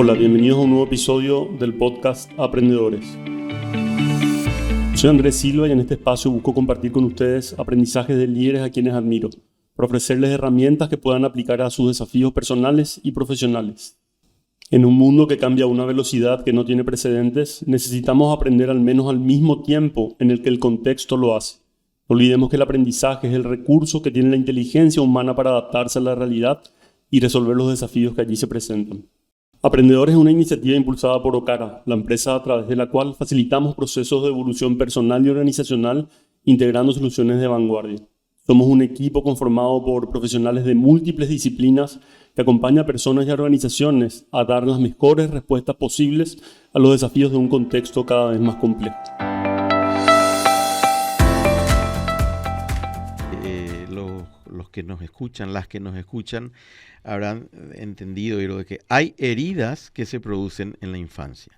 Hola, bienvenidos a un nuevo episodio del podcast Aprendedores. Soy Andrés Silva y en este espacio busco compartir con ustedes aprendizajes de líderes a quienes admiro, para ofrecerles herramientas que puedan aplicar a sus desafíos personales y profesionales. En un mundo que cambia a una velocidad que no tiene precedentes, necesitamos aprender al menos al mismo tiempo en el que el contexto lo hace. No olvidemos que el aprendizaje es el recurso que tiene la inteligencia humana para adaptarse a la realidad y resolver los desafíos que allí se presentan. Aprendedores es una iniciativa impulsada por Okara, la empresa a través de la cual facilitamos procesos de evolución personal y organizacional integrando soluciones de vanguardia. Somos un equipo conformado por profesionales de múltiples disciplinas que acompaña a personas y a organizaciones a dar las mejores respuestas posibles a los desafíos de un contexto cada vez más complejo. Los que nos escuchan, las que nos escuchan, habrán entendido de que hay heridas que se producen en la infancia.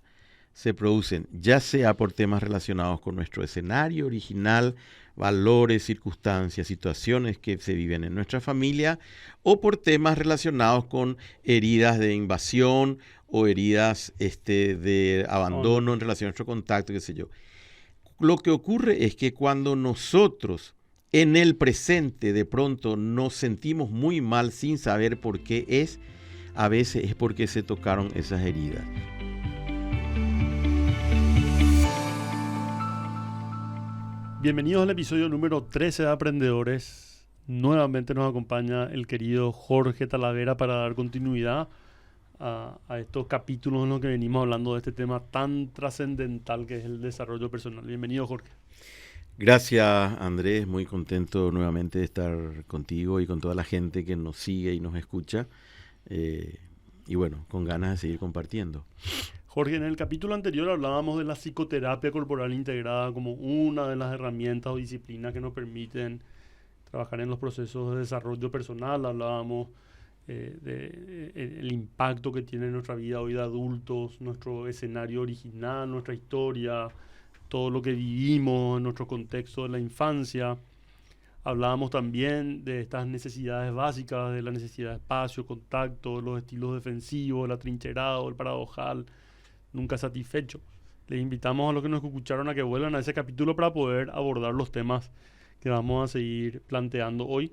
Se producen ya sea por temas relacionados con nuestro escenario original, valores, circunstancias, situaciones que se viven en nuestra familia, o por temas relacionados con heridas de invasión o heridas de abandono en relación a nuestro contacto, qué sé yo. Lo que ocurre es que cuando nosotros en el presente de pronto nos sentimos muy mal sin saber por qué es, a veces es porque se tocaron esas heridas. Bienvenidos al episodio número 13 de Aprendedores. Nuevamente nos acompaña el querido Jorge Talavera para dar continuidad a estos capítulos en los que venimos hablando de este tema tan trascendental que es el desarrollo personal. Bienvenido, Jorge. Gracias, Andrés. Muy contento nuevamente de estar contigo y con toda la gente que nos sigue y nos escucha. Y bueno, con ganas de seguir compartiendo. Jorge, en el capítulo anterior hablábamos de la psicoterapia corporal integrada como una de las herramientas o disciplinas que nos permiten trabajar en los procesos de desarrollo personal. Hablábamos del impacto que tiene en nuestra vida hoy de adultos, nuestro escenario original, nuestra historia, todo lo que vivimos en nuestro contexto de la infancia. Hablábamos también de estas necesidades básicas, de la necesidad de espacio, contacto, los estilos defensivos, el atrincherado, el paradojal, nunca satisfecho. Les invitamos a los que nos escucharon a que vuelvan a ese capítulo para poder abordar los temas que vamos a seguir planteando hoy.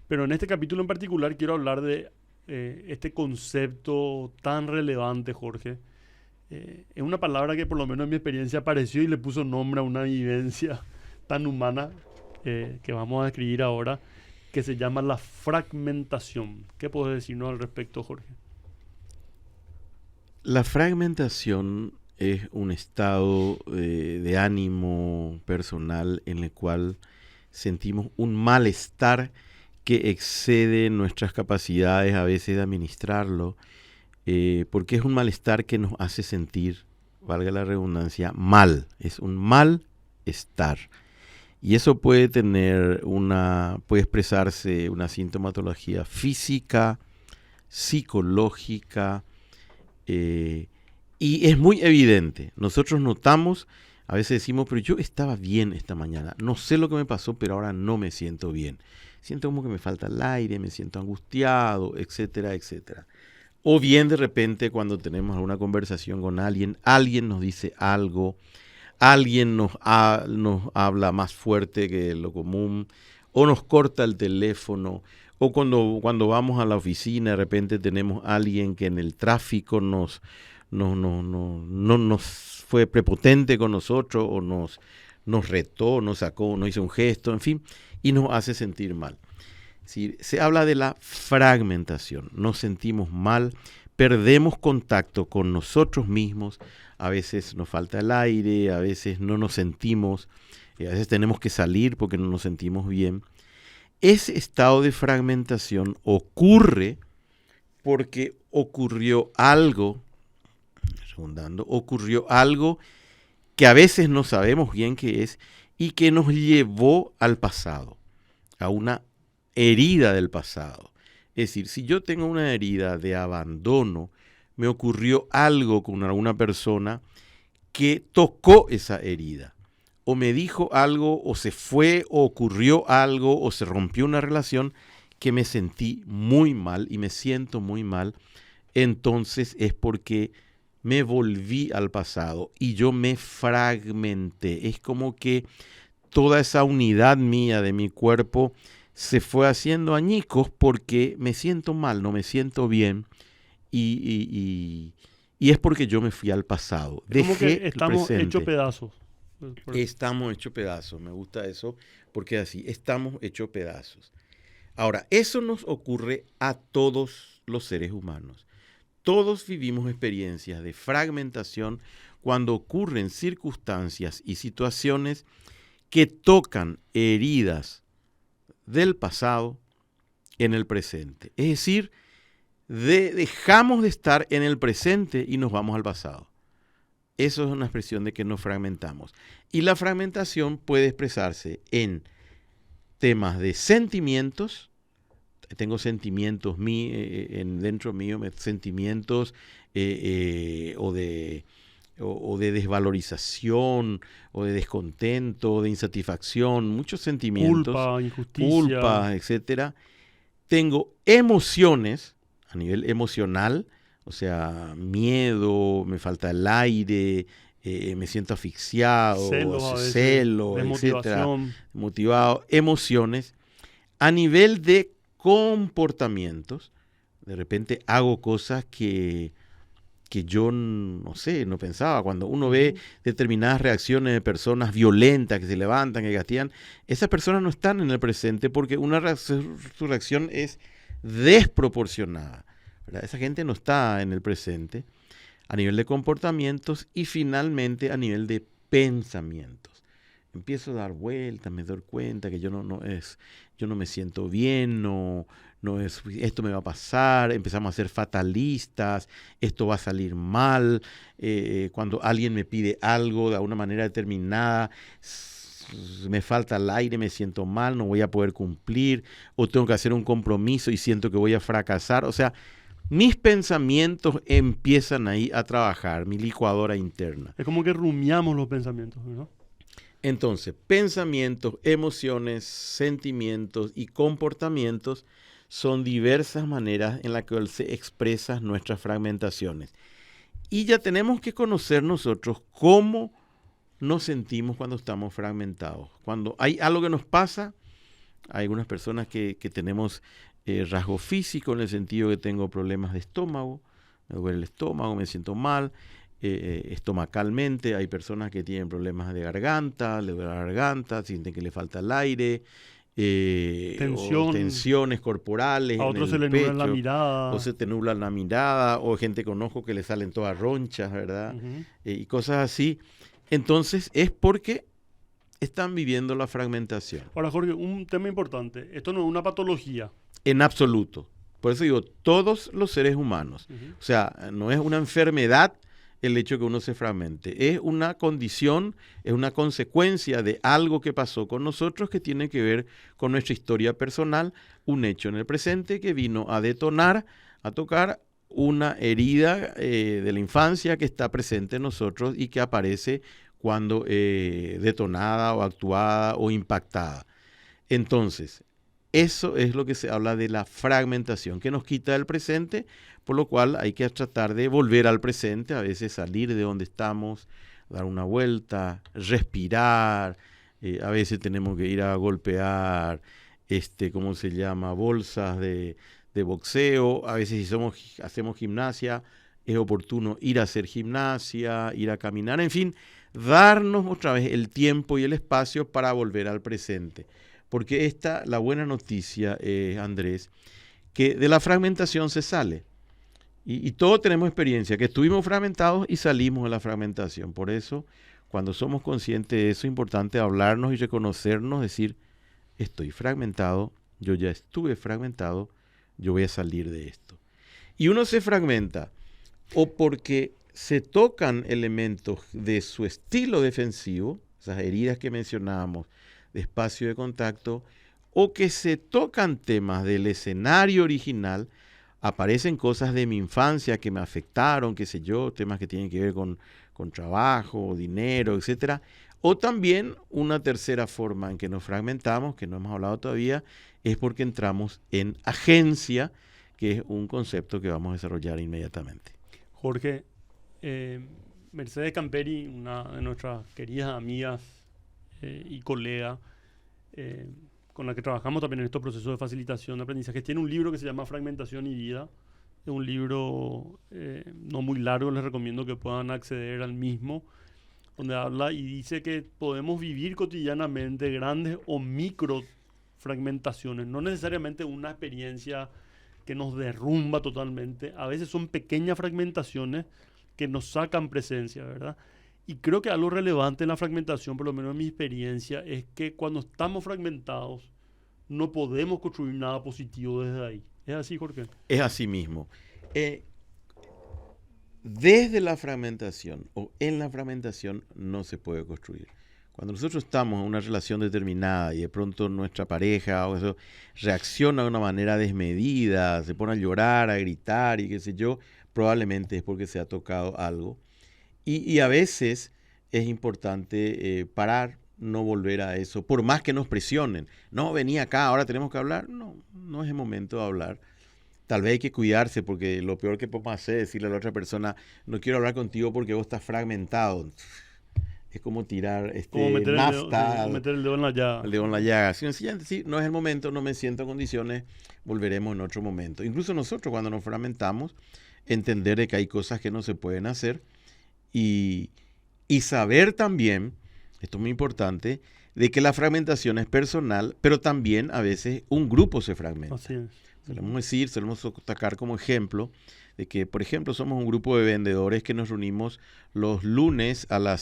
Pero en este capítulo en particular quiero hablar de este concepto tan relevante, Jorge. Es una palabra que por lo menos en mi experiencia apareció y le puso nombre a una vivencia tan humana que vamos a describir ahora, que se llama la fragmentación. ¿Qué puedes decirnos al respecto, Jorge? La fragmentación es un estado de ánimo personal en el cual sentimos un malestar que excede nuestras capacidades a veces de administrarlo, porque es un malestar que nos hace sentir, valga la redundancia, mal. Es un malestar. Y eso puede puede expresarse una sintomatología física, psicológica, y es muy evidente. Nosotros notamos, a veces decimos, pero yo estaba bien esta mañana. No sé lo que me pasó, pero ahora no me siento bien. Siento como que me falta el aire, me siento angustiado, etcétera, etcétera. O bien de repente cuando tenemos alguna conversación con alguien nos dice algo, alguien nos habla más fuerte que lo común, o nos corta el teléfono, o cuando vamos a la oficina de repente tenemos a alguien que en el tráfico no nos fue prepotente con nosotros, o nos retó, nos sacó, nos hizo un gesto, en fin, y nos hace sentir mal. Sí, se habla de la fragmentación, nos sentimos mal, perdemos contacto con nosotros mismos, a veces nos falta el aire, a veces no nos sentimos, a veces tenemos que salir porque no nos sentimos bien. Ese estado de fragmentación ocurre porque ocurrió algo que a veces no sabemos bien qué es y que nos llevó al pasado, a una herida del pasado. Es decir, si yo tengo una herida de abandono, me ocurrió algo con alguna persona que tocó esa herida, o me dijo algo, o se fue, o ocurrió algo, o se rompió una relación que me sentí muy mal y me siento muy mal entonces es porque me volví al pasado y yo me fragmenté. Es como que toda esa unidad mía de mi cuerpo se fue haciendo añicos porque me siento mal, no me siento bien y es porque yo me fui al pasado. Es como que Dejé el estamos hechos presente. pedazos. Estamos hechos pedazos. Me gusta eso porque así, estamos hechos pedazos. Ahora, eso nos ocurre a todos los seres humanos. Todos vivimos experiencias de fragmentación cuando ocurren circunstancias y situaciones que tocan heridas del pasado en el presente. Es decir, dejamos de estar en el presente y nos vamos al pasado. Eso es una expresión de que nos fragmentamos. Y la fragmentación puede expresarse en temas de sentimientos. Tengo sentimientos dentro mío, sentimientos o de desvalorización, o de descontento, de insatisfacción, muchos sentimientos, Culpa, injusticia. culpa, etcétera. Tengo emociones a nivel emocional, o sea, miedo, me falta el aire, me siento asfixiado, celo, etcétera, motivado, emociones. A nivel de comportamientos, de repente hago cosas que yo no sé, no pensaba. Cuando uno ve determinadas reacciones de personas violentas que se levantan, que castigan, esas personas no están en el presente porque su reacción es desproporcionada, ¿verdad? Esa gente no está en el presente a nivel de comportamientos y finalmente a nivel de pensamientos. Empiezo a dar vueltas, me doy cuenta que yo no me siento bien, esto me va a pasar, empezamos a ser fatalistas, esto va a salir mal, cuando alguien me pide algo de una manera determinada, me falta el aire, me siento mal, no voy a poder cumplir, o tengo que hacer un compromiso y siento que voy a fracasar. O sea, mis pensamientos empiezan ahí a trabajar, mi licuadora interna. Es como que rumiamos los pensamientos, ¿no? Entonces, pensamientos, emociones, sentimientos y comportamientos son diversas maneras en las que se expresan nuestras fragmentaciones. Y ya tenemos que conocer nosotros cómo nos sentimos cuando estamos fragmentados. Cuando hay algo que nos pasa, hay algunas personas que tenemos rasgos físicos, en el sentido que tengo problemas de estómago, me duele el estómago, me siento mal, estomacalmente. Hay personas que tienen problemas de garganta, le duele la garganta, sienten que le falta el aire, o tensiones corporales, a otros se le nubla la mirada, o se te nubla la mirada, o gente que conozco que le salen todas ronchas, ¿verdad? Y cosas así. Entonces es porque están viviendo la fragmentación. Ahora, Jorge, un tema importante. Esto no es una patología. En absoluto. Por eso digo, todos los seres humanos. O sea, no es una enfermedad el hecho de que uno se fragmente. Es una condición, es una consecuencia de algo que pasó con nosotros que tiene que ver con nuestra historia personal, un hecho en el presente que vino a detonar, a tocar una herida de la infancia que está presente en nosotros y que aparece cuando detonada o actuada o impactada. Entonces, eso es lo que se habla de la fragmentación, que nos quita el presente, por lo cual hay que tratar de volver al presente, a veces salir de donde estamos, dar una vuelta, respirar, a veces tenemos que ir a golpear, ¿cómo se llama? Bolsas de boxeo, a veces si hacemos gimnasia, es oportuno ir a hacer gimnasia, ir a caminar, en fin, darnos otra vez el tiempo y el espacio para volver al presente. Porque la buena noticia, Andrés, que de la fragmentación se sale. Y todos tenemos experiencia, que estuvimos fragmentados y salimos de la fragmentación. Por eso, cuando somos conscientes de eso, es importante hablarnos y reconocernos, decir, estoy fragmentado, yo ya estuve fragmentado, yo voy a salir de esto. Y uno se fragmenta o porque se tocan elementos de su estilo defensivo, esas heridas que mencionábamos, de espacio de contacto, o que se tocan temas del escenario original, aparecen cosas de mi infancia que me afectaron, qué sé yo, temas que tienen que ver con trabajo, dinero, etcétera. O también una tercera forma en que nos fragmentamos, que no hemos hablado todavía, es porque entramos en agencia, que es un concepto que vamos a desarrollar inmediatamente. Jorge, Mercedes Camperi, una de nuestras queridas amigas y colega, con la que trabajamos también en estos procesos de facilitación de aprendizaje, tiene un libro que se llama Fragmentación y Vida. Es un libro no muy largo, les recomiendo que puedan acceder al mismo, donde habla y dice que podemos vivir cotidianamente grandes o micro fragmentaciones, no necesariamente una experiencia que nos derrumba totalmente, a veces son pequeñas fragmentaciones que nos sacan presencia, ¿verdad? Y creo que algo relevante en la fragmentación, por lo menos en mi experiencia, es que cuando estamos fragmentados no podemos construir nada positivo desde ahí. ¿Es así, Jorge? Es así mismo. Desde la fragmentación o en la fragmentación no se puede construir. Cuando nosotros estamos en una relación determinada y de pronto nuestra pareja o eso reacciona de una manera desmedida, se pone a llorar, a gritar y qué sé yo, probablemente es porque se ha tocado algo. Y a veces es importante parar, no volver a eso, por más que nos presionen. No, vení acá, ahora tenemos que hablar. No, no es el momento de hablar. Tal vez hay que cuidarse porque lo peor que podemos hacer es decirle a la otra persona, no quiero hablar contigo porque vos estás fragmentado. Es como tirar Como meter nafta, meter el dedo en la llaga. el dedo en la llaga. Si sencillamente sí, no es el momento, no me siento en condiciones, volveremos en otro momento. Incluso nosotros cuando nos fragmentamos, entender de que hay cosas que no se pueden hacer y saber también, esto es muy importante, de que la fragmentación es personal, pero también a veces un grupo se fragmenta. Así es. Solemos sacar como ejemplo de que, por ejemplo, somos un grupo de vendedores que nos reunimos los lunes a las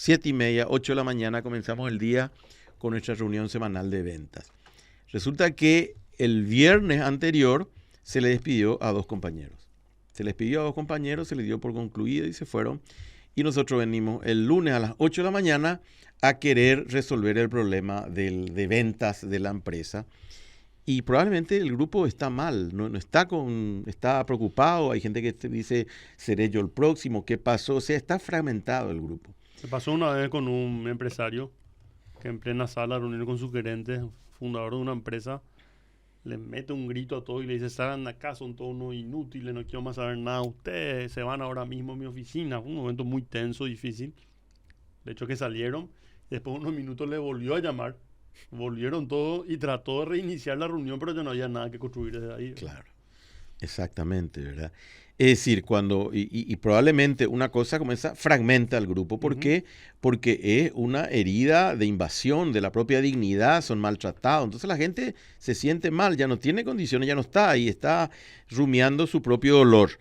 7:30, 8 de la mañana, comenzamos el día con nuestra reunión semanal de ventas. Resulta que el viernes anterior se le despidió a 2 compañeros. Se les pidió a 2 compañeros, se les dio por concluido y se fueron. Y nosotros venimos el lunes a las 8 de la mañana a querer resolver el problema de ventas de la empresa. Y probablemente el grupo está mal, no está preocupado, hay gente que te dice, seré yo el próximo, ¿qué pasó? O sea, está fragmentado el grupo. Se pasó una vez con un empresario que en plena sala, reunido con su gerente, fundador de una empresa, le mete un grito a todos y le dice, salgan de acá, son todos unos inútiles, no quiero más saber nada, ustedes se van ahora mismo a mi oficina. Fue un momento muy tenso, difícil. De hecho que salieron, después de unos minutos le volvió a llamar, volvieron todos y trató de reiniciar la reunión, pero ya no había nada que construir desde ahí, ¿verdad? Claro, exactamente, ¿verdad? Es decir, y probablemente una cosa como esa fragmenta al grupo. ¿Por qué? Porque es una herida de invasión de la propia dignidad, son maltratados. Entonces la gente se siente mal, ya no tiene condiciones, ya no está ahí, está rumiando su propio dolor.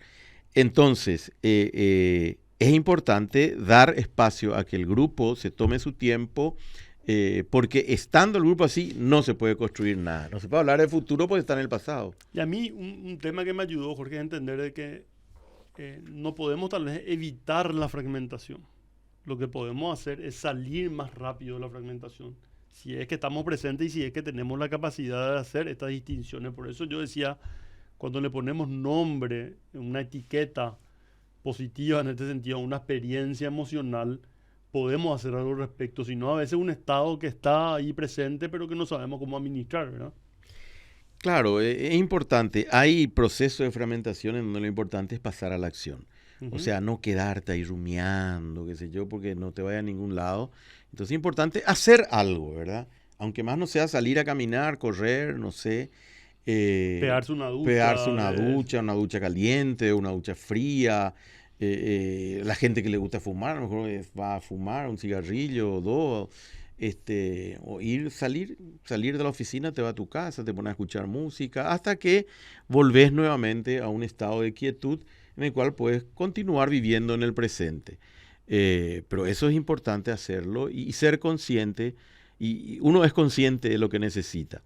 Entonces, es importante dar espacio a que el grupo se tome su tiempo, porque estando el grupo así no se puede construir nada. No se puede hablar del futuro porque está en el pasado. Y a mí un tema que me ayudó, Jorge, a entender de que no podemos tal vez evitar la fragmentación. Lo que podemos hacer es salir más rápido de la fragmentación. Si es que estamos presentes y si es que tenemos la capacidad de hacer estas distinciones. Por eso yo decía, cuando le ponemos nombre, una etiqueta positiva en este sentido, una experiencia emocional, podemos hacer algo al respecto. Si no, a veces un estado que está ahí presente, pero que no sabemos cómo administrar, ¿verdad? Claro, es importante. Hay procesos de fragmentación en donde lo importante es pasar a la acción. O sea, no quedarte ahí rumiando, qué sé yo, porque no te vaya a ningún lado. Entonces es importante hacer algo, ¿verdad? Aunque más no sea salir a caminar, correr, no sé. Pegarse una ducha caliente, una ducha fría. La gente que le gusta fumar, a lo mejor va a fumar un cigarrillo o dos. O salir de la oficina, te va a tu casa, te pones a escuchar música, hasta que volvés nuevamente a un estado de quietud en el cual puedes continuar viviendo en el presente. Pero eso es importante hacerlo y ser consciente, y uno es consciente de lo que necesita.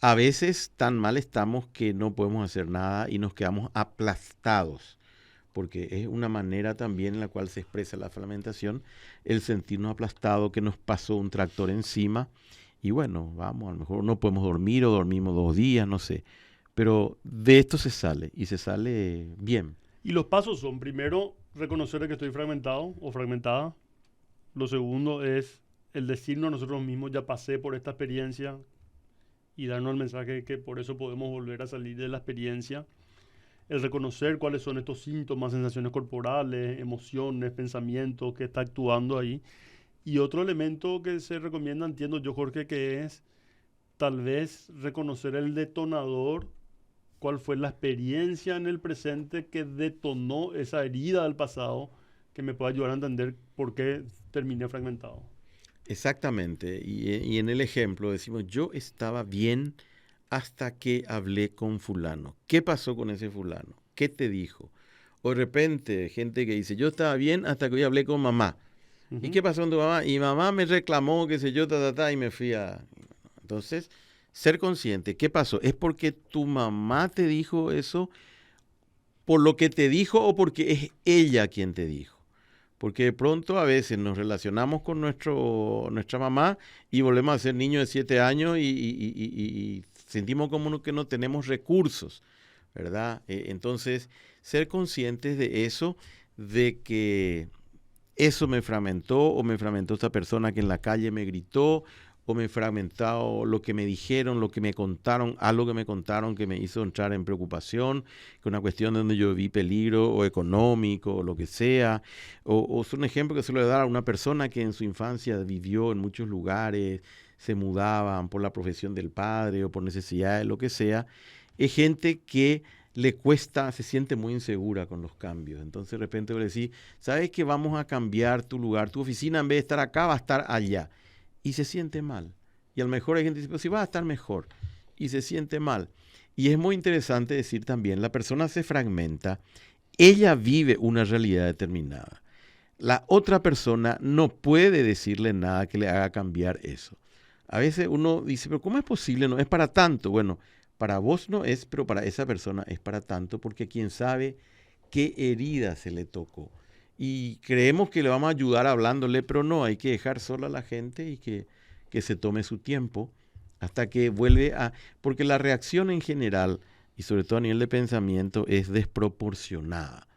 A veces tan mal estamos que no podemos hacer nada y nos quedamos aplastados, porque es una manera también en la cual se expresa la fragmentación, el sentirnos aplastados, que nos pasó un tractor encima, y bueno, vamos, a lo mejor no podemos dormir o dormimos 2 días, no sé, pero de esto se sale, y se sale bien. Y los pasos son, primero, reconocer que estoy fragmentado o fragmentada. Lo segundo es el decirnos a nosotros mismos, ya pasé por esta experiencia y darnos el mensaje que por eso podemos volver a salir de la experiencia. El reconocer cuáles son estos síntomas, sensaciones corporales, emociones, pensamientos que está actuando ahí. Y otro elemento que se recomienda, entiendo yo, Jorge, que es tal vez reconocer el detonador, cuál fue la experiencia en el presente que detonó esa herida del pasado, que me puede ayudar a entender por qué terminé fragmentado. Exactamente. Y en el ejemplo decimos, yo estaba bien hasta que hablé con fulano. ¿Qué pasó con ese fulano? ¿Qué te dijo? O de repente, gente que dice, yo estaba bien hasta que hoy hablé con mamá. ¿Y qué pasó con tu mamá? Y mamá me reclamó, qué sé yo, y me fui a... Entonces, ser consciente, ¿qué pasó? ¿Es porque tu mamá te dijo eso por lo que te dijo o porque es ella quien te dijo? Porque de pronto a veces nos relacionamos con nuestra mamá y volvemos a ser niños de 7 años y sentimos como que no tenemos recursos, ¿verdad? Entonces, ser conscientes de eso, de que eso me fragmentó o me fragmentó esta persona que en la calle me gritó o me fragmentó lo que me dijeron, lo que me contaron, algo que me contaron que me hizo entrar en preocupación, que una cuestión donde yo vi peligro o económico o lo que sea. O es un ejemplo que se lo voy a dar a una persona que en su infancia vivió en muchos lugares, se mudaban por la profesión del padre o por necesidades, lo que sea. Es gente que le cuesta, se siente muy insegura con los cambios. Entonces de repente le decís, ¿sabes que vamos a cambiar tu lugar? Tu oficina en vez de estar acá va a estar allá. Y se siente mal. Y a lo mejor hay gente que dice, pues sí va a estar mejor. Y se siente mal. Y es muy interesante decir también, la persona se fragmenta, ella vive una realidad determinada. La otra persona no puede decirle nada que le haga cambiar eso. A veces uno dice, pero ¿cómo es posible? No es para tanto. Bueno, para vos no es, pero para esa persona es para tanto, porque quién sabe qué herida se le tocó. Y creemos que le vamos a ayudar hablándole, pero no, hay que dejar sola a la gente y que se tome su tiempo hasta que vuelve a... Porque la reacción en general, y sobre todo a nivel de pensamiento, es desproporcionada.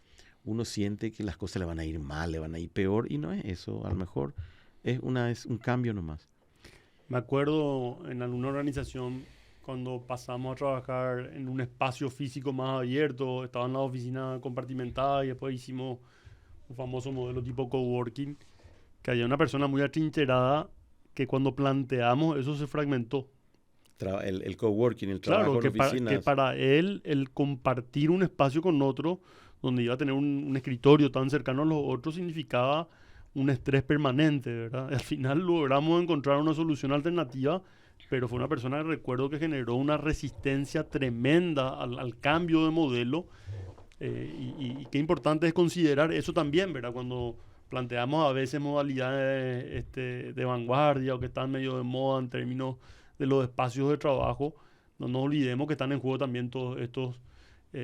Uno siente que las cosas le van a ir mal, le van a ir peor, y no es eso, a lo mejor es un cambio nomás. Me acuerdo en alguna organización cuando pasamos a trabajar en un espacio físico más abierto, estaba en la oficina compartimentada y después hicimos un famoso modelo tipo coworking, que había una persona muy atrincherada que cuando planteamos eso se fragmentó. El coworking, el Claro, trabajo en que oficinas. para él el compartir un espacio con otro, donde iba a tener un escritorio tan cercano a los otros, significaba un estrés permanente, ¿verdad? Al final logramos encontrar una solución alternativa, pero fue una persona que recuerdo que generó una resistencia tremenda al cambio de modelo. Y qué importante es considerar eso también, ¿verdad? Cuando planteamos a veces modalidades de vanguardia o que están medio de moda en términos de los espacios de trabajo, no nos olvidemos que están en juego también todos estos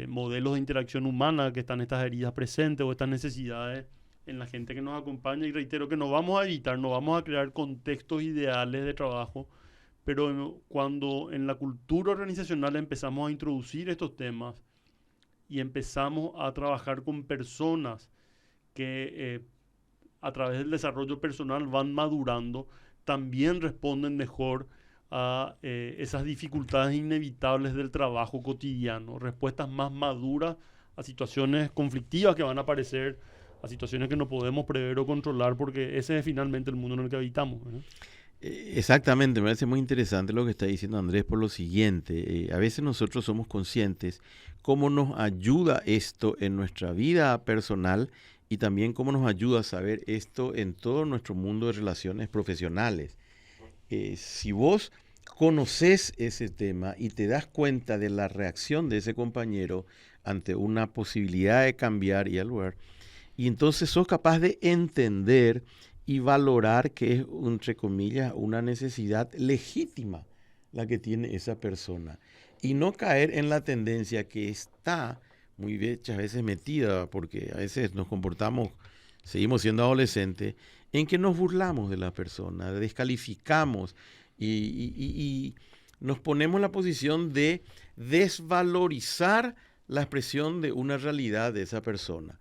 modelos de interacción humana, que están estas heridas presentes o estas necesidades en la gente que nos acompaña. Y reitero que no vamos a evitar, no vamos a crear contextos ideales de trabajo, pero cuando en la cultura organizacional empezamos a introducir estos temas y empezamos a trabajar con personas que a través del desarrollo personal van madurando, también responden mejor a esas dificultades inevitables del trabajo cotidiano, respuestas más maduras a situaciones conflictivas que van a aparecer, a situaciones que no podemos prever o controlar, porque ese es finalmente el mundo en el que habitamos, ¿verdad? Exactamente, me parece muy interesante lo que está diciendo Andrés por lo siguiente. A veces nosotros somos conscientes cómo nos ayuda esto en nuestra vida personal y también cómo nos ayuda a saber esto en todo nuestro mundo de relaciones profesionales. Si vos conoces ese tema y te das cuenta de la reacción de ese compañero ante una posibilidad de cambiar y al lugar, y entonces sos capaz de entender y valorar que es, entre comillas, una necesidad legítima la que tiene esa persona. Y no caer en la tendencia que está muchas veces metida, porque a veces nos comportamos, seguimos siendo adolescentes, en que nos burlamos de la persona, descalificamos y nos ponemos en la posición de desvalorizar la expresión de una realidad de esa persona.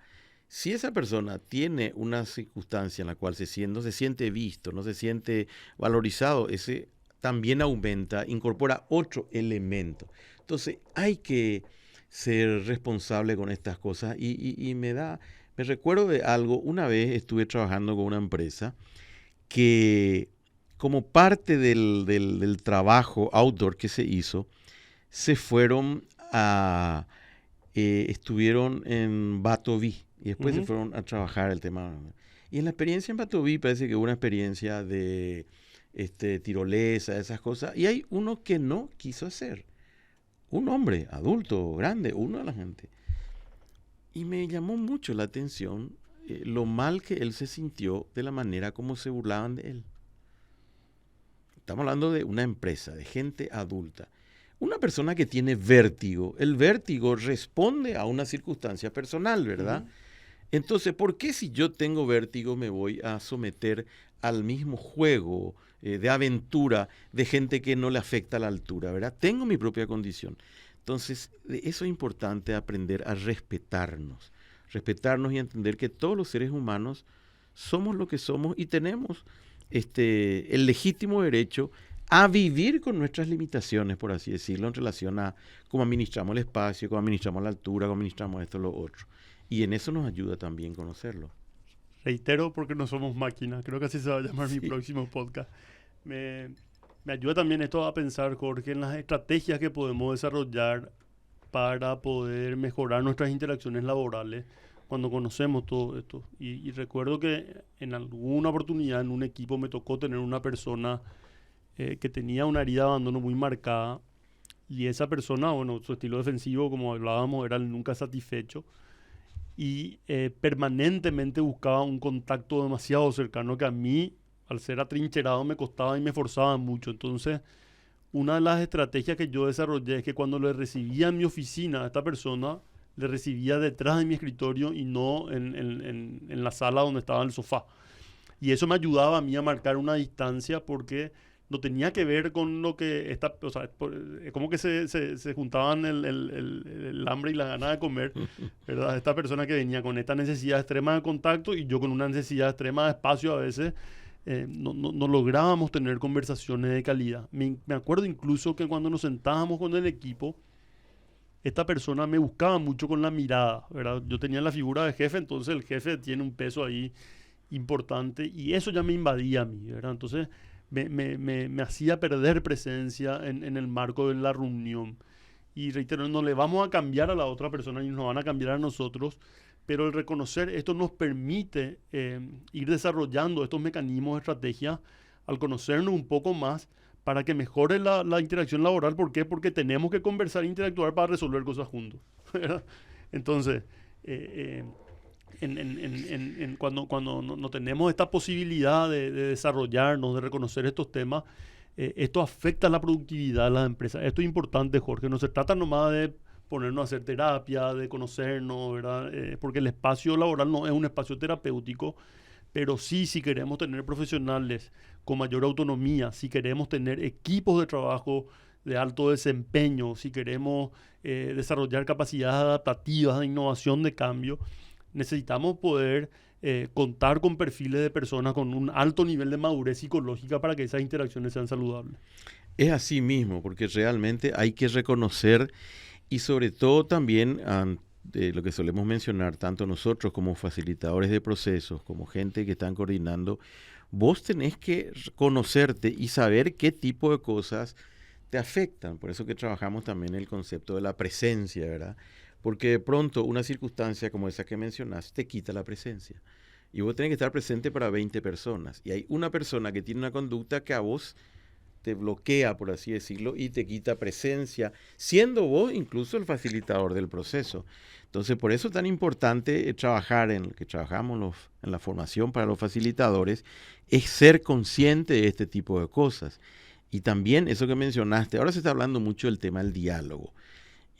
Si esa persona tiene una circunstancia en la cual no se siente visto, no se siente valorizado, ese también aumenta, incorpora otro elemento. Entonces hay que ser responsable con estas cosas y me recuerdo de algo. Una vez estuve trabajando con una empresa que, como parte del trabajo outdoor que se hizo, se fueron estuvieron en Batoví y después se fueron a trabajar el tema. Y en la experiencia en Batoví parece que hubo una experiencia de tirolesa, esas cosas, y hay uno que no quiso hacer. Un hombre adulto, grande, uno de la gente. Y me llamó mucho la atención lo mal que él se sintió de la manera como se burlaban de él. Estamos hablando de una empresa, de gente adulta. Una persona que tiene vértigo, el vértigo responde a una circunstancia personal, ¿verdad? Entonces, ¿por qué si yo tengo vértigo me voy a someter al mismo juego de aventura de gente que no le afecta la altura, ¿verdad? Tengo mi propia condición. Entonces, eso es importante, aprender a respetarnos y entender que todos los seres humanos somos lo que somos y tenemos el legítimo derecho a vivir con nuestras limitaciones, por así decirlo, en relación a cómo administramos el espacio, cómo administramos la altura, cómo administramos esto, lo otro. Y en eso nos ayuda también conocerlo. Reitero, porque no somos máquinas. Creo que así se va a llamar mi próximo podcast. Me ayuda también esto a pensar, Jorge, en las estrategias que podemos desarrollar para poder mejorar nuestras interacciones laborales cuando conocemos todo esto. Y recuerdo que en alguna oportunidad en un equipo me tocó tener una persona que tenía una herida de abandono muy marcada, y esa persona, bueno, su estilo defensivo, como hablábamos, era el nunca satisfecho, y permanentemente buscaba un contacto demasiado cercano que a mí, al ser atrincherado, me costaba y me forzaba mucho. Entonces, una de las estrategias que yo desarrollé es que cuando le recibía en mi oficina a esta persona, le recibía detrás de mi escritorio y no en la sala donde estaba el sofá. Y eso me ayudaba a mí a marcar una distancia, porque no tenía que ver con lo que o sea, como que se juntaban el hambre y la gana de comer, ¿verdad? Esta persona que venía con esta necesidad extrema de contacto y yo con una necesidad extrema de espacio, a veces no lográbamos tener conversaciones de calidad. Me acuerdo incluso que cuando nos sentábamos con el equipo, esta persona me buscaba mucho con la mirada, ¿verdad? Yo tenía la figura de jefe, entonces el jefe tiene un peso ahí importante y eso ya me invadía a mí, ¿verdad? Entonces me hacía perder presencia en el marco de la reunión. Y reitero, no le vamos a cambiar a la otra persona y nos van a cambiar a nosotros, pero el reconocer esto nos permite ir desarrollando estos mecanismos de estrategia al conocernos un poco más para que mejore la interacción laboral. ¿Por qué? Porque tenemos que conversar e interactuar para resolver cosas juntos, ¿verdad? Entonces, cuando no tenemos esta posibilidad de desarrollarnos, de reconocer estos temas, esto afecta la productividad de las empresas. Esto es importante, Jorge. No se trata nomás de ponernos a hacer terapia, de conocernos, ¿verdad? Porque el espacio laboral no es un espacio terapéutico, pero sí, si queremos tener profesionales con mayor autonomía, si queremos tener equipos de trabajo de alto desempeño, si queremos desarrollar capacidades adaptativas de innovación, de cambio, necesitamos poder contar con perfiles de personas con un alto nivel de madurez psicológica para que esas interacciones sean saludables. Es así mismo, porque realmente hay que reconocer y sobre todo también lo que solemos mencionar, tanto nosotros como facilitadores de procesos, como gente que están coordinando, vos tenés que conocerte y saber qué tipo de cosas te afectan. Por eso que trabajamos también el concepto de la presencia, ¿verdad? Porque de pronto una circunstancia como esa que mencionaste te quita la presencia. Y vos tenés que estar presente para 20 personas. Y hay una persona que tiene una conducta que a vos te bloquea, por así decirlo, y te quita presencia, siendo vos incluso el facilitador del proceso. Entonces, por eso es tan importante trabajar en lo que trabajamos en la formación para los facilitadores, es ser consciente de este tipo de cosas. Y también eso que mencionaste, ahora se está hablando mucho del tema del diálogo.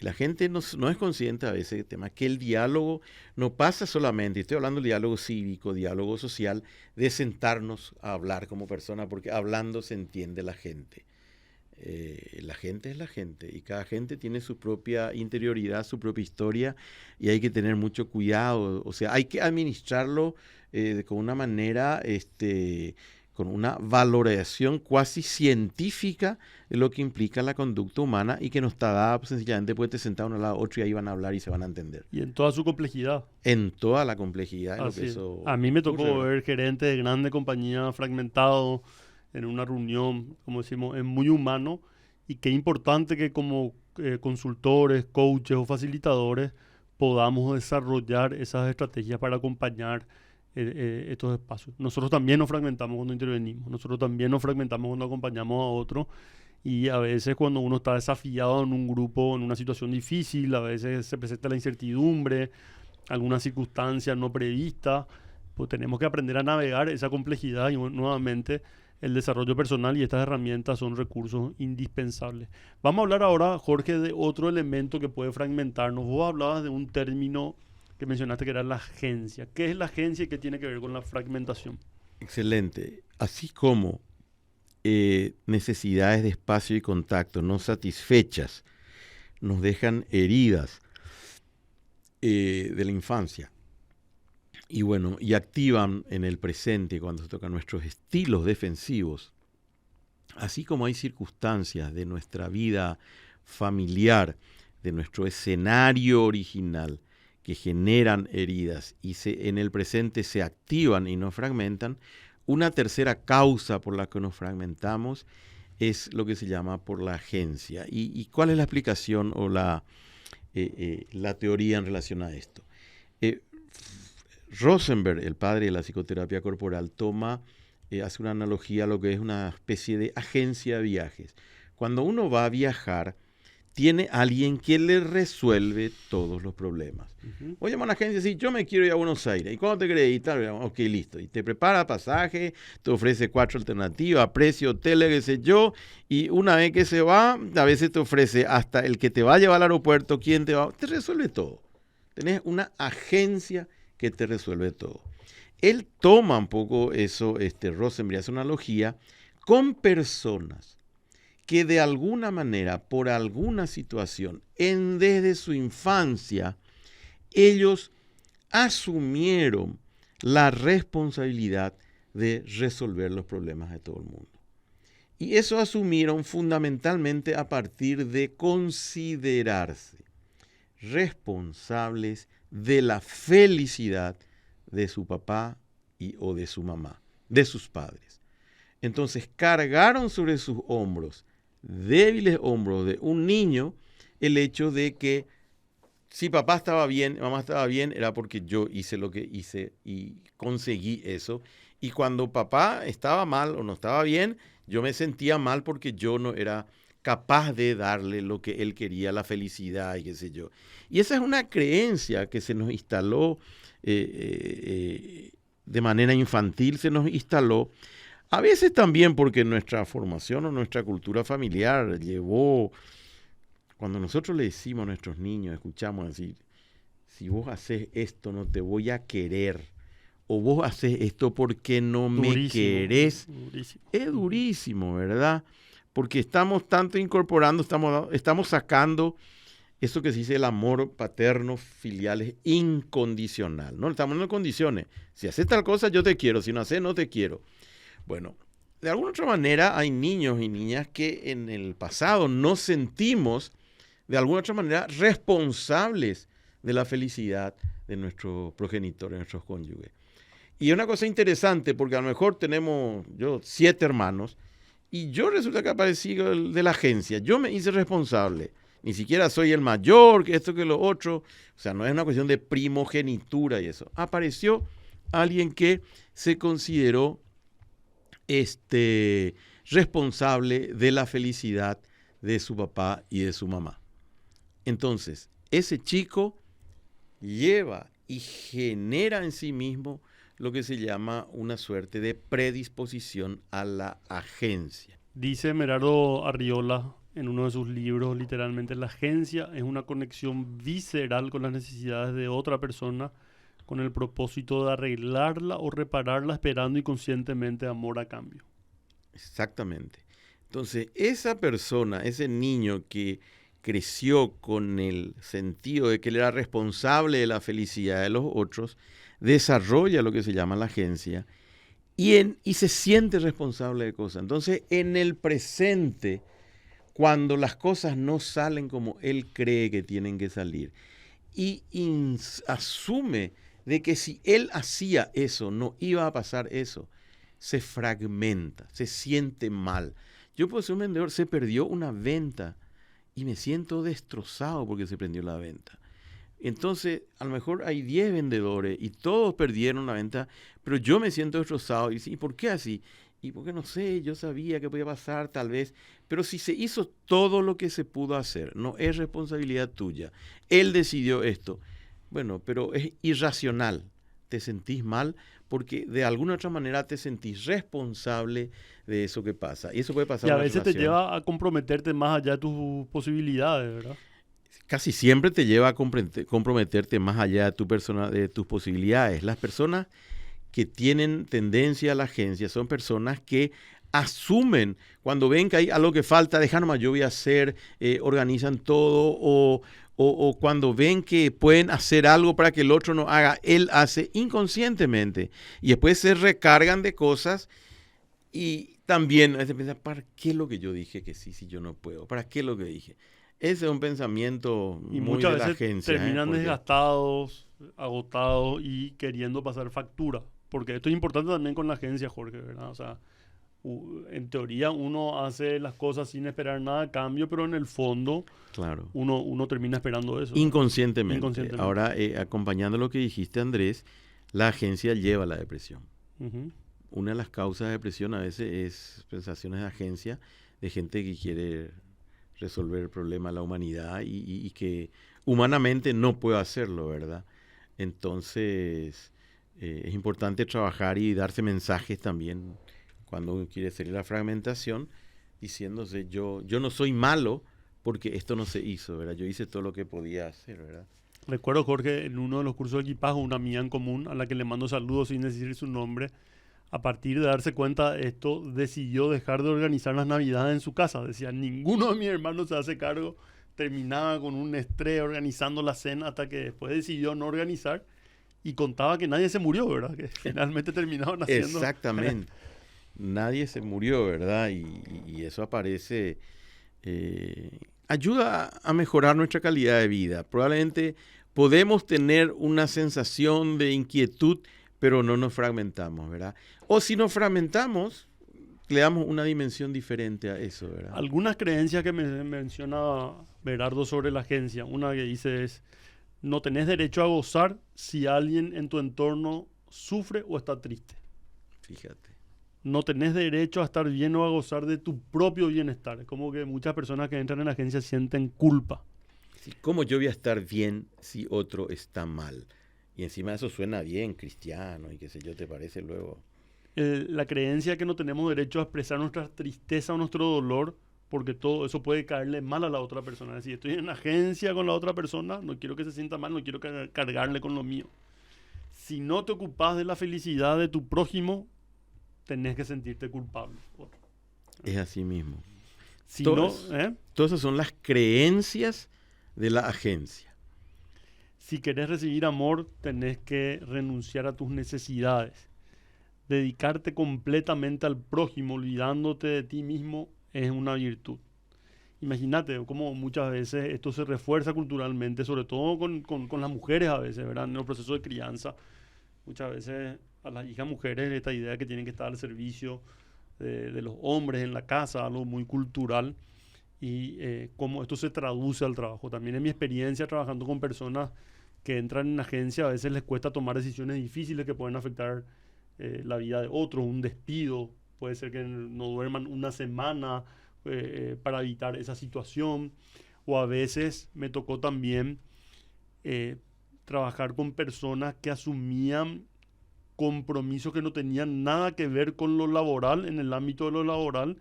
Y la gente no es consciente a veces del tema, que el diálogo no pasa solamente, estoy hablando del diálogo cívico, diálogo social, de sentarnos a hablar como persona, porque hablando se entiende la gente. La gente es la gente y cada gente tiene su propia interioridad, su propia historia y hay que tener mucho cuidado. O sea, hay que administrarlo con una manera con una valoración cuasi científica de lo que implica la conducta humana y que no está dada pues, sencillamente porque te sentás uno al lado de otro y ahí van a hablar y se van a entender. Y en toda su complejidad. En toda la complejidad de lo Así que es. eso A mí me ocurre, tocó ¿verdad? ver gerentes de grandes compañías fragmentados en una reunión, como decimos, es muy humano y qué importante que como consultores, coaches o facilitadores podamos desarrollar esas estrategias para acompañar estos espacios. Nosotros también nos fragmentamos cuando intervenimos, nosotros también nos fragmentamos cuando acompañamos a otros y a veces cuando uno está desafiado en un grupo, en una situación difícil, a veces se presenta la incertidumbre, alguna circunstancia no prevista, pues tenemos que aprender a navegar esa complejidad y nuevamente el desarrollo personal y estas herramientas son recursos indispensables. Vamos a hablar ahora, Jorge, de otro elemento que puede fragmentarnos. Vos hablabas de un término que mencionaste que era la agencia. ¿Qué es la agencia y qué tiene que ver con la fragmentación? Excelente. Así como necesidades de espacio y contacto no satisfechas nos dejan heridas de la infancia y bueno, y activan en el presente cuando se tocan nuestros estilos defensivos, así como hay circunstancias de nuestra vida familiar, de nuestro escenario original que generan heridas y en el presente se activan y nos fragmentan, una tercera causa por la que nos fragmentamos es lo que se llama por la agencia. ¿Y cuál es la explicación o la teoría en relación a esto? Rosenberg, el padre de la psicoterapia corporal, hace una analogía a lo que es una especie de agencia de viajes. Cuando uno va a viajar, tiene alguien que le resuelve todos los problemas. Voy a llamar a una agencia y dice, yo me quiero ir a Buenos Aires. ¿Y cuándo te querés ir? Ok, listo. Y te prepara pasaje, te ofrece 4 alternativas, precio, hotel, qué sé yo. Y una vez que se va, a veces te ofrece hasta el que te va a llevar al aeropuerto, quién te va, te resuelve todo. Tenés una agencia que te resuelve todo. Él toma un poco eso, Rosenberg hace una analogía con personas que de alguna manera, por alguna situación, desde su infancia, ellos asumieron la responsabilidad de resolver los problemas de todo el mundo. Y eso asumieron fundamentalmente a partir de considerarse responsables de la felicidad de su papá o de su mamá, de sus padres. Entonces cargaron sobre sus hombros, débiles hombros de un niño, el hecho de que si papá estaba bien, mamá estaba bien, era porque yo hice lo que hice y conseguí eso. Y cuando papá estaba mal o no estaba bien, yo me sentía mal porque yo no era capaz de darle lo que él quería, la felicidad y qué sé yo. Y esa es una creencia que se nos instaló de manera infantil, se nos instaló. A veces también porque nuestra formación o nuestra cultura familiar llevó, cuando nosotros le decimos a nuestros niños, escuchamos decir, si vos haces esto no te voy a querer, o vos haces esto porque no me querés. Durísimo. Es durísimo, ¿verdad? Porque estamos tanto incorporando, estamos sacando eso que se dice el amor paterno filial es incondicional, ¿no? Estamos en condiciones. Si haces tal cosa, yo te quiero. Si no haces, no te quiero. Bueno, de alguna otra manera hay niños y niñas que en el pasado nos sentimos de alguna otra manera responsables de la felicidad de nuestros progenitores, de nuestros cónyuges. Y es una cosa interesante porque a lo mejor tenemos yo 7 hermanos y yo resulta que aparecí de la agencia. Yo me hice responsable. Ni siquiera soy el mayor, que esto, que lo otro. O sea, no es una cuestión de primogenitura y eso. Apareció alguien que se consideró responsable de la felicidad de su papá y de su mamá. Entonces, ese chico lleva y genera en sí mismo lo que se llama una suerte de predisposición a la agencia. Dice Merardo Arriola en uno de sus libros, literalmente, la agencia es una conexión visceral con las necesidades de otra persona con el propósito de arreglarla o repararla esperando inconscientemente amor a cambio. Exactamente. Entonces, esa persona, ese niño que creció con el sentido de que él era responsable de la felicidad de los otros, desarrolla lo que se llama la agencia y se siente responsable de cosas. Entonces, en el presente, cuando las cosas no salen como él cree que tienen que salir, y asume de que si él hacía eso, no iba a pasar eso, se fragmenta, se siente mal. Yo puedo ser un vendedor, se perdió una venta y me siento destrozado porque se perdió la venta. Entonces, a lo mejor hay 10 vendedores y todos perdieron la venta, pero yo me siento destrozado. ¿Y por qué así? Y porque no sé, yo sabía que podía pasar tal vez, pero si se hizo todo lo que se pudo hacer, no es responsabilidad tuya. Él decidió esto. Bueno, pero es irracional. Te sentís mal porque de alguna otra manera te sentís responsable de eso que pasa. Y eso puede pasar Y en a una veces te relación. lleva a comprometerte más allá de tus posibilidades, ¿verdad? Casi siempre te lleva a comprometerte más allá de de tus posibilidades. Las personas que tienen tendencia a la agencia son personas que asumen, cuando ven que hay algo que falta, dejan nomás, yo voy a hacer, organizan todo, o cuando ven que pueden hacer algo para que el otro no haga, él hace inconscientemente. Y después se recargan de cosas y también a veces piensan, ¿para qué lo que yo dije que sí, si yo no puedo? ¿Para qué lo que dije? Ese es un pensamiento Y muy muchas de la veces agencia, terminan porque desgastados, agotados y queriendo pasar factura. Porque esto es importante también con la agencia, Jorge, ¿verdad? O sea, en teoría uno hace las cosas sin esperar nada a cambio, pero en el fondo claro, uno termina esperando eso, ¿verdad? inconscientemente. Inconscientemente. Ahora, acompañando lo que dijiste, Andrés, la agencia lleva a la depresión. Ujú. Una de las causas de depresión a veces es pensaciones de agencia de gente que quiere resolver el problema de la humanidad y que humanamente no puede hacerlo, ¿verdad? Entonces, es importante trabajar y darse mensajes también cuando uno quiere salir de la fragmentación, diciéndose yo no soy malo porque esto no se hizo, ¿verdad? Yo hice todo lo que podía hacer, ¿verdad? Recuerdo, Jorge, en uno de los cursos de equipaje, una amiga en común a la que le mando saludos sin decir su nombre, a partir de darse cuenta de esto, decidió dejar de organizar las navidades en su casa. Decía, ninguno de mis hermanos se hace cargo. Terminaba con un estrés organizando la cena hasta que después decidió no organizar y contaba que nadie se murió, ¿verdad? Que finalmente terminaron haciendo. Exactamente. Nadie se murió, ¿verdad? Y eso aparece, ayuda a mejorar nuestra calidad de vida. Probablemente podemos tener una sensación de inquietud, pero no nos fragmentamos, ¿verdad? O si nos fragmentamos, le damos una dimensión diferente a eso, ¿verdad? Algunas creencias que me menciona Berardo sobre la agencia. Una que dice es, no tenés derecho a gozar si alguien en tu entorno sufre o está triste. Fíjate. No tenés derecho a estar bien o a gozar de tu propio bienestar. Es como que muchas personas que entran en la agencia sienten culpa. Sí, ¿cómo yo voy a estar bien si otro está mal? Y encima eso suena bien, cristiano, y qué sé yo, ¿te parece luego? La creencia que no tenemos derecho a expresar nuestra tristeza o nuestro dolor, porque todo eso puede caerle mal a la otra persona. Es decir, estoy en agencia con la otra persona, no quiero que se sienta mal, no quiero cargarle con lo mío. Si no te ocupas de la felicidad de tu prójimo, tenés que sentirte culpable. Es así mismo. Si no, Todas, todas esas son las creencias de la agencia. si querés recibir amor, tenés que renunciar a tus necesidades. Dedicarte completamente al prójimo, olvidándote de ti mismo, es una virtud. Imagínate cómo muchas veces esto se refuerza culturalmente, sobre todo con las mujeres a veces, ¿verdad? En los procesos de crianza, muchas veces a las hijas mujeres esta idea que tienen que estar al servicio de los hombres en la casa, algo muy cultural, y cómo esto se traduce al trabajo. También en mi experiencia trabajando con personas que entran en agencia, a veces les cuesta tomar decisiones difíciles que pueden afectar la vida de otros, un despido, puede ser que no duerman una semana para evitar esa situación, o a veces me tocó también eh, trabajar con personas que asumían compromisos que no tenían nada que ver con lo laboral, en el ámbito de lo laboral,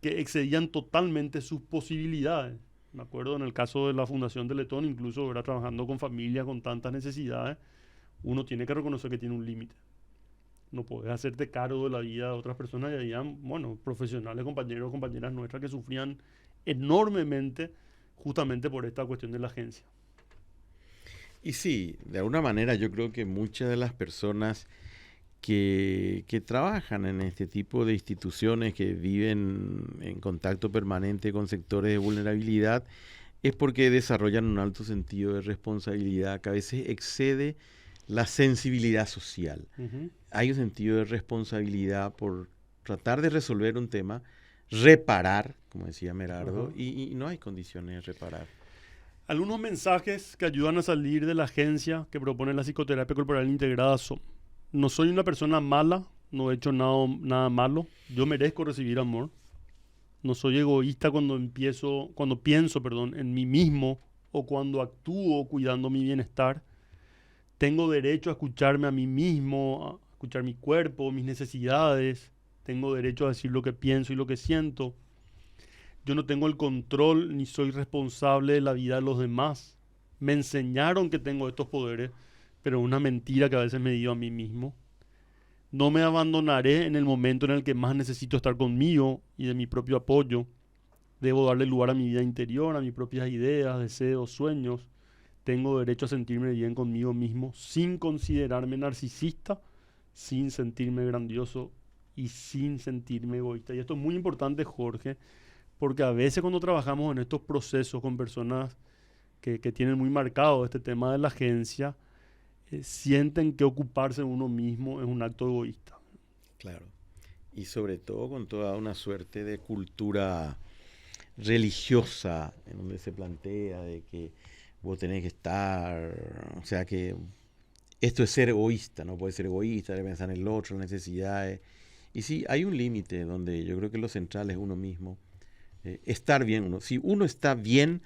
que excedían totalmente sus posibilidades. Me acuerdo en el caso de la Fundación Teletón, incluso ¿verdad? Trabajando con familias con tantas necesidades, uno tiene que reconocer que tiene un límite. No puedes hacerte cargo de la vida de otras personas y había, bueno, profesionales, compañeros o compañeras nuestras que sufrían enormemente justamente por esta cuestión de la agencia. Y sí, de alguna manera yo creo que muchas de las personas que trabajan en este tipo de instituciones, que viven en contacto permanente con sectores de vulnerabilidad, es porque desarrollan un alto sentido de responsabilidad que a veces excede la sensibilidad social. Ujú. Hay un sentido de responsabilidad por tratar de resolver un tema, reparar, como decía Merardo, Ajá. y no hay condiciones de reparar. Algunos mensajes que ayudan a salir de la agencia que propone la psicoterapia corporal integrada son: no soy una persona mala, no he hecho nada malo, yo merezco recibir amor. No soy egoísta cuando pienso, perdón, en mí mismo o cuando actúo cuidando mi bienestar. Tengo derecho a escucharme a mí mismo, a escuchar mi cuerpo, mis necesidades. Tengo derecho a decir lo que pienso y lo que siento. Yo no tengo el control ni soy responsable de la vida de los demás. Me enseñaron que tengo estos poderes, pero es una mentira que a veces me digo a mí mismo. No me abandonaré en el momento en el que más necesito estar conmigo y de mi propio apoyo. Debo darle lugar a mi vida interior, a mis propias ideas, deseos, sueños. Tengo derecho a sentirme bien conmigo mismo sin considerarme narcisista, sin sentirme grandioso y sin sentirme egoísta. Y esto es muy importante, Jorge, porque a veces cuando trabajamos en estos procesos con personas que tienen muy marcado este tema de la agencia, sienten que ocuparse de uno mismo es un acto egoísta. Claro. Y sobre todo con toda una suerte de cultura religiosa en donde se plantea de que vos tenés que estar, o sea que esto es ser egoísta, no puedes ser egoísta, de pensar en el otro, en las necesidades. Y sí, hay un límite donde yo creo que lo central es uno mismo. Estar bien uno. Si uno está bien,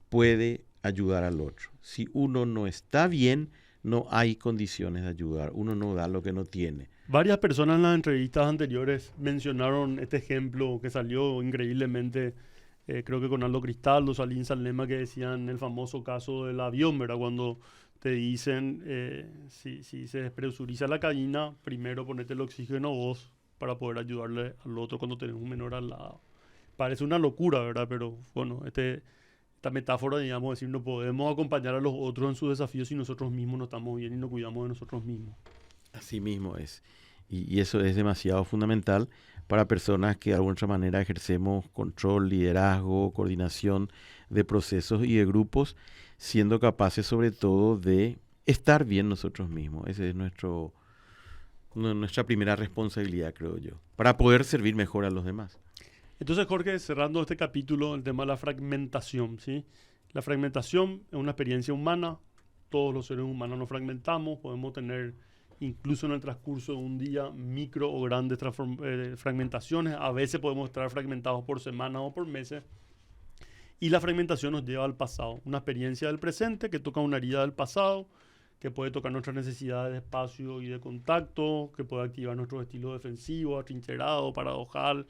puede ayudar al otro. Si uno no está bien, no hay condiciones de ayudar. Uno no da lo que no tiene. Varias personas en las entrevistas anteriores mencionaron este ejemplo que salió increíblemente, creo que con Aldo Cristaldo, Salim Salema, que decían el famoso caso del avión, ¿verdad? Cuando te dicen, si se despresuriza la cabina, primero ponete el oxígeno vos para poder ayudarle al otro cuando tenés un menor al lado. Parece una locura, ¿verdad? Pero bueno, esta metáfora, digamos, decir, no podemos acompañar a los otros en sus desafíos si nosotros mismos no estamos bien y no cuidamos de nosotros mismos. Así mismo es. Y eso es demasiado fundamental para personas que de alguna otra manera ejercemos control, liderazgo, coordinación de procesos y de grupos, siendo capaces sobre todo de estar bien nosotros mismos. Esa es nuestra primera responsabilidad, creo yo, para poder servir mejor a los demás. Entonces, Jorge, cerrando este capítulo, el tema de la fragmentación, ¿sí? La fragmentación es una experiencia humana. Todos los seres humanos nos fragmentamos. Podemos tener, incluso en el transcurso de un día, micro o grandes fragmentaciones. A veces podemos estar fragmentados por semanas o por meses. Y la fragmentación nos lleva al pasado. Una experiencia del presente que toca una herida del pasado, que puede tocar nuestras necesidades de espacio y de contacto, que puede activar nuestro estilo defensivo, atrincherado, paradojal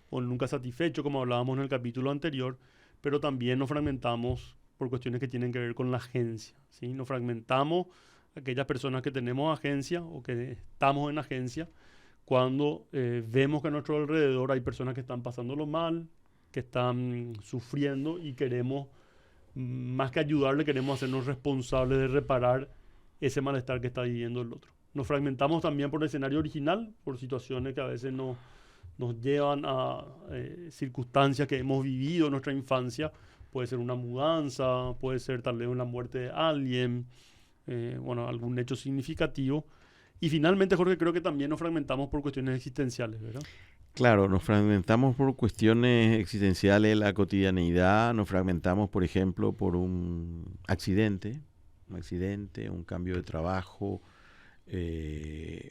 o nunca satisfecho, como hablábamos en el capítulo anterior, pero también nos fragmentamos por cuestiones que tienen que ver con la agencia, ¿sí? Nos fragmentamos aquellas personas que tenemos agencia o que estamos en agencia cuando vemos que a nuestro alrededor hay personas que están pasándolo mal, que están sufriendo y queremos, más que ayudarle, queremos hacernos responsables de reparar ese malestar que está viviendo el otro. Nos fragmentamos también por el escenario original, por situaciones que a veces nos llevan a circunstancias que hemos vivido en nuestra infancia. Puede ser una mudanza, puede ser tal vez una muerte de alguien, bueno, algún hecho significativo. Y finalmente, Jorge, creo que también nos fragmentamos por cuestiones existenciales, ¿verdad? Claro, nos fragmentamos por cuestiones existenciales de la cotidianeidad, nos fragmentamos, por ejemplo, por un accidente, un cambio de trabajo,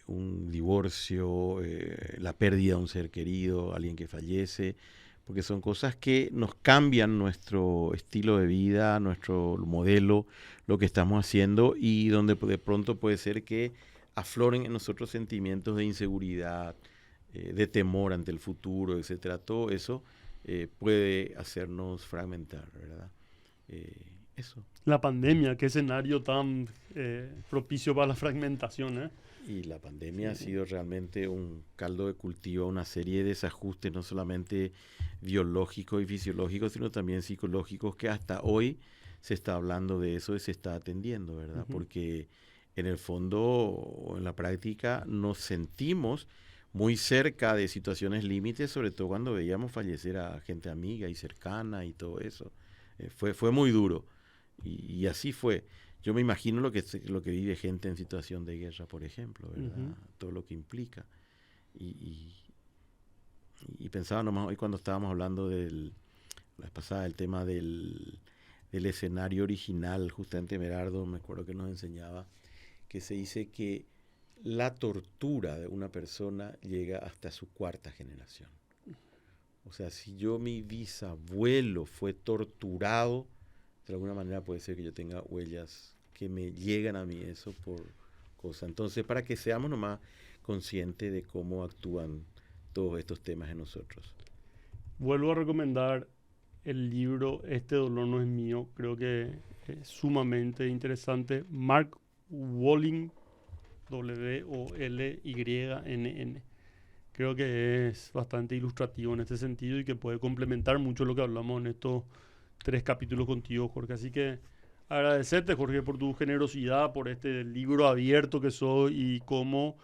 un divorcio, la pérdida de un ser querido, alguien que fallece, porque son cosas que nos cambian nuestro estilo de vida, nuestro modelo, lo que estamos haciendo y donde de pronto puede ser que afloren en nosotros sentimientos de inseguridad, de temor ante el futuro, etcétera. Todo eso puede hacernos fragmentar, ¿verdad? Eso. La pandemia, qué escenario tan propicio para la fragmentación, ¿eh? Y la pandemia ha Sí. sido realmente un caldo de cultivo, una serie de desajustes, no solamente biológicos y fisiológicos, sino también psicológicos, que hasta hoy se está hablando de eso y se está atendiendo, ¿verdad? Ujú. Porque en el fondo o en la práctica nos sentimos muy cerca de situaciones límites, sobre todo cuando veíamos fallecer a gente amiga y cercana y todo eso. Fue muy duro y así fue. Yo me imagino lo que vive gente en situación de guerra, por ejemplo, ¿verdad? Ujú. Todo lo que implica. Y pensaba nomás hoy cuando estábamos hablando la vez pasada, el tema del escenario original, justamente Merardo, me acuerdo que nos enseñaba, que se dice que la tortura de una persona llega hasta su cuarta generación. O sea, si mi bisabuelo fue torturado, de alguna manera puede ser que yo tenga huellas que me llegan a mí eso por cosas. Entonces, para que seamos nomás conscientes de cómo actúan todos estos temas en nosotros. Vuelvo a recomendar el libro Este dolor no es mío. Creo que es sumamente interesante. Mark Wolynn, Wolynn. Creo que es bastante ilustrativo en este sentido y que puede complementar mucho lo que hablamos en estos 3 capítulos contigo, Jorge. Así que agradecerte, Jorge, por tu generosidad, por este libro abierto que soy y cómo,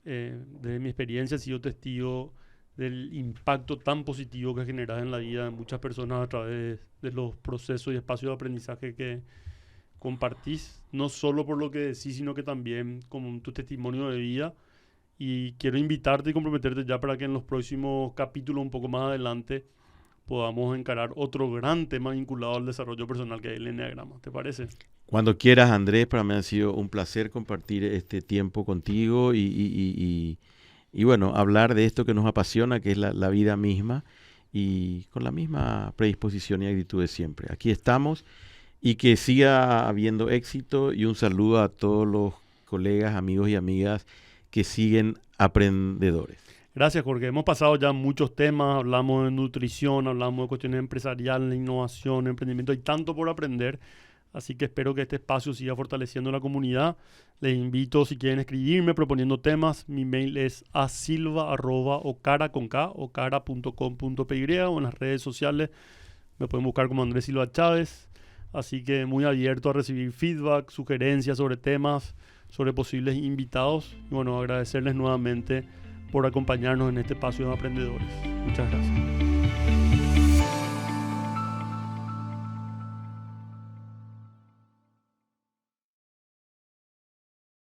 desde mi experiencia, he sido testigo del impacto tan positivo que generas en la vida de muchas personas a través de los procesos y espacios de aprendizaje que compartís, no solo por lo que decís, sino que también con tu testimonio de vida. Y quiero invitarte y comprometerte ya para que en los próximos capítulos, un poco más adelante, podamos encarar otro gran tema vinculado al desarrollo personal que es el Enneagrama. ¿Te parece? Cuando quieras, Andrés, para mí ha sido un placer compartir este tiempo contigo y bueno, hablar de esto que nos apasiona, que es la vida misma, y con la misma predisposición y actitud de siempre. Aquí estamos y que siga habiendo éxito, y un saludo a todos los colegas, amigos y amigas que siguen aprendedores. Gracias, Jorge. Hemos pasado ya muchos temas, hablamos de nutrición, hablamos de cuestiones empresariales, innovación, emprendimiento. Hay tanto por aprender, así que espero que este espacio siga fortaleciendo la comunidad. Les invito, si quieren escribirme proponiendo temas, mi mail es asilva@ocara.com.py, o en las redes sociales me pueden buscar como Andrés Silva Chávez. Así que muy abierto a recibir feedback, sugerencias sobre temas, sobre posibles invitados. Y bueno, agradecerles nuevamente por acompañarnos en este espacio de aprendedores. Muchas gracias.